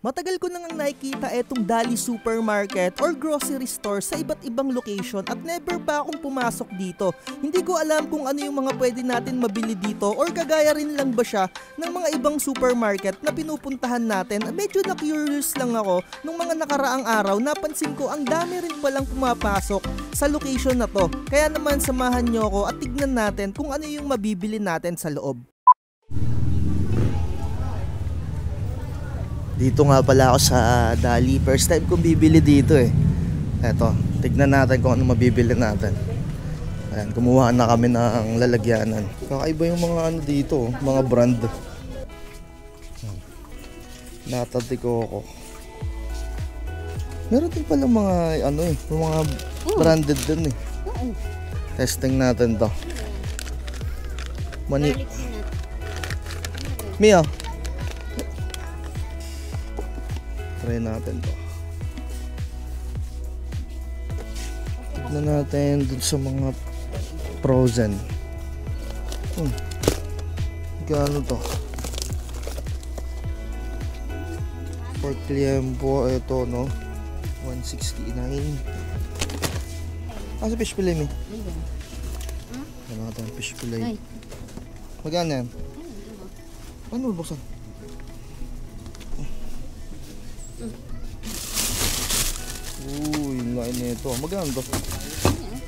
Matagal ko nang nakikita etong Dali Supermarket or grocery store sa iba't ibang location at never pa akong pumasok dito. Hindi ko alam kung ano yung mga pwede natin mabili dito or kagaya rin lang ba siya ng mga ibang supermarket na pinupuntahan natin. Medyo na-curious lang ako nung mga nakaraang araw, napansin ko ang dami rin palang pumapasok sa location na to. Kaya naman samahan nyo ako at tignan natin kung ano yung mabibili natin sa loob. Dito nga pala ako sa Dali. First time kong bibili dito eh. Eto, tignan natin kung ano mabibili natin. Ayan, kumuha na kami ng lalagyanan. Kakaiba yung mga ano dito, mga brand. Nata de Coco. Meron din pala mga ano eh, mga branded din eh. Testing natin to. Mani. Mia. Try natin to. Tignan natin dun sa mga frozen. Gano to? Pork liempo, ito no, 169. Sa fish fillet mi? Ano natin fish fillet? Magkano yan? Ano buksan? Uy, lain na ito. Magkano to?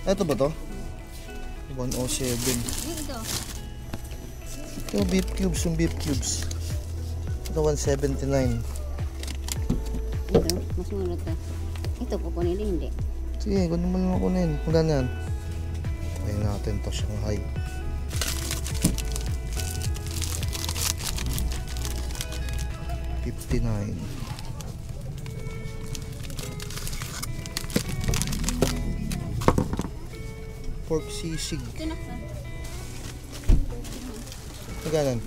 Ito ba to? 107. Ito beef cubes, yung beef cubes. Ito 179. Ito, mas mura to. Ito, kukunin din, hindi. Sige, kunin mo lang kunin. Magkano yan? Ayun natin to, Shanghai. $59. Pork sisig. Magkano?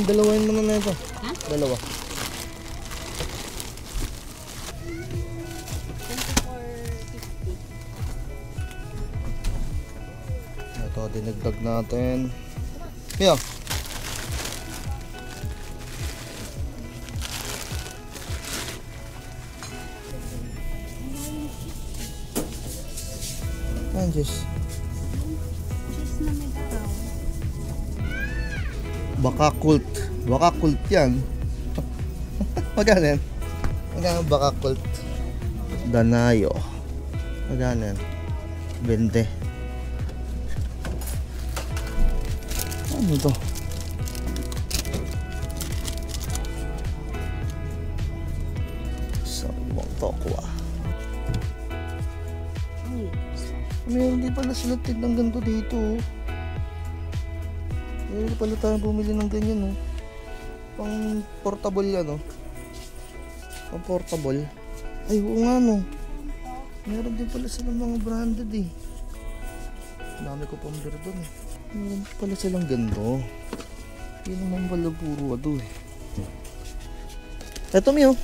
Dalawain mo na ito. Ha? Dalawa. 24.50. Ito, dinagdag natin. Kaya. Just baka kult yan. Magkano yan? Magkano baka kult? Danayo. Magkano yan? 20. Ano to? Sabong tokwa. Meron din pala sila ng ganito dito. Meron din pala tayong bumili ng ganyan, oh. Pang portable yan, oh. Pang portable. Ay, oo nga, no. Meron din pala silang mga branded, eh. Dami ko pang beer doon, eh. Meron pala silang ganito. Hindi naman pala puro ado, eh. Eto, Mio.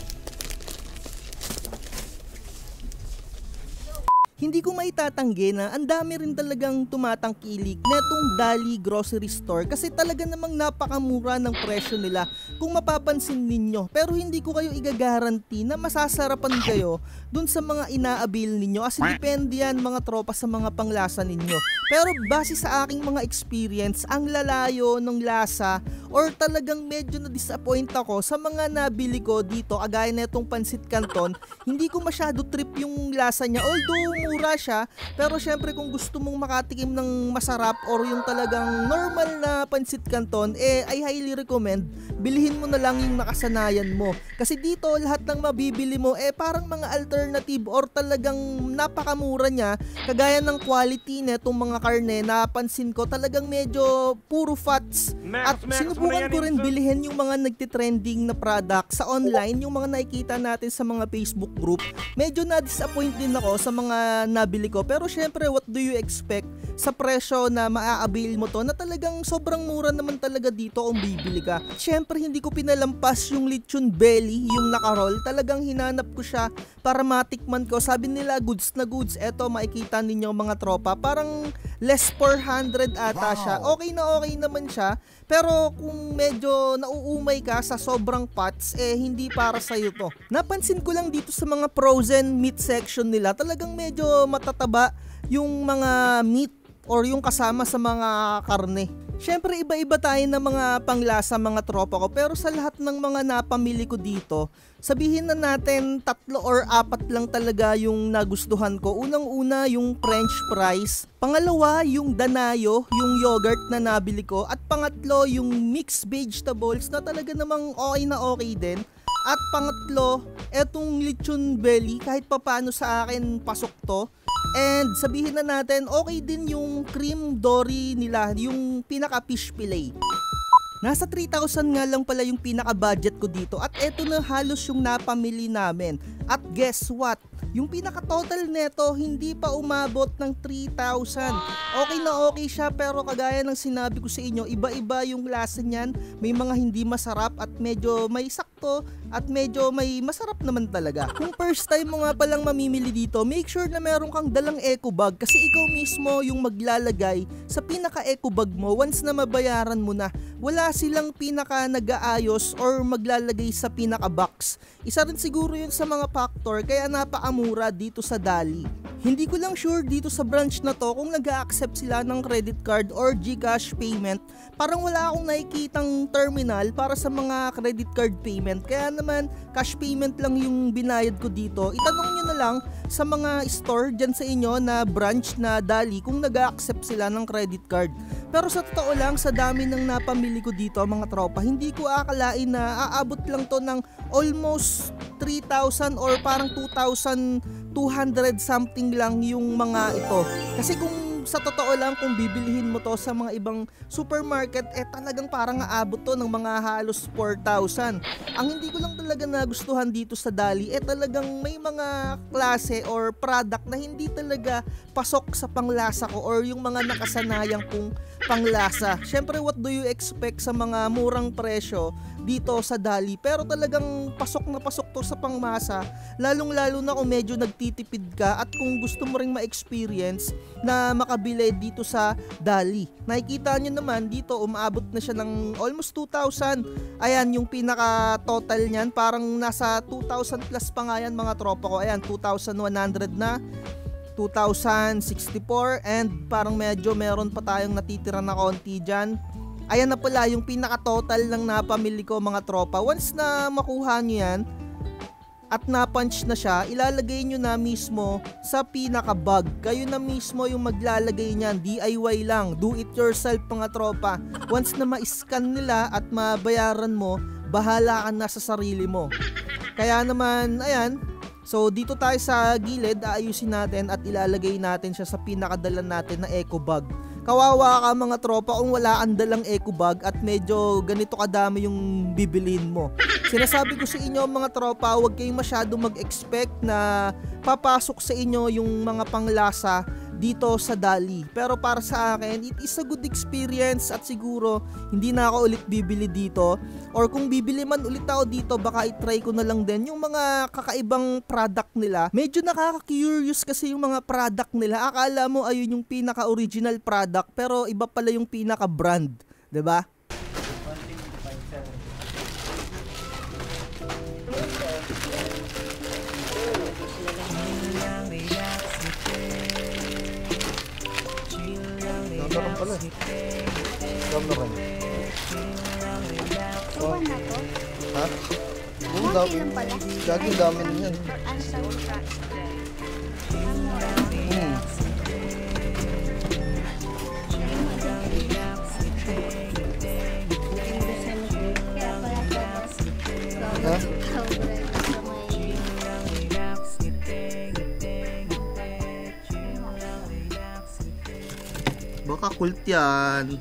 Hindi ko maitatanggi na ang dami rin talagang tumatangkilik netong Dali Grocery Store kasi talaga namang napakamura ng presyo nila kung mapapansin ninyo. Pero hindi ko kayo igagaranti na masasarapan kayo dun sa mga ina-avail ninyo kasi depende yan mga tropa sa mga panglasa ninyo. Pero base sa aking mga experience, ang lalayo ng lasa or talagang medyo na-disappoint ako sa mga nabili ko dito agaya netong Pansit Canton. Hindi ko masyado trip yung lasa niya, although mura siya, pero syempre kung gusto mong makatikim ng masarap or yung talagang normal na Pansit Canton, I highly recommend bilhin mo na lang yung nakasanayan mo. Kasi dito lahat ng mabibili mo parang mga alternative or talagang napakamura niya, kagaya ng quality netong mga karne, napansin ko talagang medyo puro fats. At sinubukan ko rin bilhin yung mga nagtitrending na product sa online, yung mga nakikita natin sa mga Facebook group. Medyo na-disappoint din ako sa mga nabili ko, pero syempre what do you expect? sa presyo na maa-avail mo to na talagang sobrang mura naman talaga dito kung bibili ka. Syempre hindi ko pinalampas yung lechon belly, yung naka-roll. Talagang hinanap ko siya para matikman ko. Sabi nila goods na goods. Eto makikita ninyo mga tropa, parang less 400 ata siya. Okay na okay naman siya. Pero kung medyo nauumay ka sa sobrang pots, hindi para sa'yo to. Napansin ko lang dito sa mga frozen meat section nila, talagang medyo matataba yung mga meat or yung kasama sa mga karne. Syempre iba-iba tayo ng mga panglasa mga tropa ko, pero sa lahat ng mga napamili ko dito, sabihin na natin 3 or 4 lang talaga yung nagustuhan ko. Unang-una yung french fries, pangalawa yung danayo, yung yogurt na nabili ko, at pangatlo yung mixed vegetables na talaga namang okay na okay din. At pangatlo, etong lechon belly, kahit papano sa akin pasok to. And sabihin na natin, okay din yung cream dory nila, yung pinaka fish fillet. Nasa 3,000 nga lang pala yung pinaka budget ko dito, at eto na halos yung napamili namin. At guess what? Yung pinaka total neto hindi pa umabot ng 3,000. Okay na okay siya, pero kagaya ng sinabi ko sa inyo, iba-iba yung lasa niyan. May mga hindi masarap at medyo may sakto at medyo may masarap naman talaga. Kung first time mo nga palang mamimili dito, make sure na meron kang dalang eco bag, kasi ikaw mismo yung maglalagay sa pinaka eco bag mo once na mabayaran mo na. Wala silang pinaka nag-aayos or maglalagay sa pinaka box. Isa rin siguro yun sa mga factor kaya napakamura dito sa Dali. Hindi ko lang sure dito sa branch na to kung nag-a-accept sila ng credit card or GCash payment. Parang wala akong nakikitang terminal para sa mga credit card payment, kaya naman cash payment lang yung binayad ko dito. Itanong nyo na lang sa mga store dyan sa inyo na branch na Dali kung nag-a-accept sila ng credit card. Pero sa totoo lang, sa dami ng napamili ko dito mga tropa, hindi ko akalain na aabot lang to ng almost 3,000 or parang 2,200 something lang yung mga ito. Kasi kung sa totoo lang, kung bibilihin mo to sa mga ibang supermarket, talagang parang aabot to ng mga halos 4,000. Ang hindi ko lang talaga nagustuhan dito sa Dali, talagang may mga klase or product na hindi talaga pasok sa panglasa ko or yung mga nakasanayang kong panglasa. Syempre, what do you expect sa mga murang presyo dito sa Dali? Pero talagang pasok na pasok to sa pangmasa, lalong-lalo na kung medyo nagtitipid ka at kung gusto mo ring ma-experience na makabili dito sa Dali. Nakikita nyo naman dito, umaabot na siya ng almost 2,000. Ayan, yung pinaka total niyan, parang nasa 2,000 plus pa nga yan mga tropa ko. Ayan, 2,100 na, 2,064, and parang medyo meron pa tayong natitira na konti dyan. Ayan na pala yung pinaka total ng napamili ko mga tropa. Once na makuha nyo yan at na-punch na siya, ilalagay nyo na mismo sa pinaka-bag. Kayo na mismo yung maglalagay niyan. DIY lang. Do it yourself mga tropa. Once na ma-scan nila at mabayaran mo, bahala ka na sa sarili mo. Kaya naman, ayan. So dito tayo sa gilid, aayusin natin at ilalagay natin siya sa pinakadalan natin na eco bag. Kawawa ka mga tropa kung wala kang dalang eco bag at medyo ganito kadami yung bibilin mo. Sinasabi ko sa inyo mga tropa, huwag kayong masyado mag-expect na papasok sa inyo yung mga panglasa dito sa Dali. Pero para sa akin, it is a good experience at siguro hindi na ako ulit bibili dito. Or kung bibili man ulit ako dito, baka i-try ko na lang din yung mga kakaibang product nila. Medyo nakaka-curious kasi yung mga product nila. Akala mo ayun yung pinaka-original product, pero iba pala yung pinaka-brand, 'di ba? Naroon pala. Naroon. Iwan na to. Ha? Ang Konti dami. lang pala. Gagi dami na yan. Ang sarap. Ha? Baka cult yan.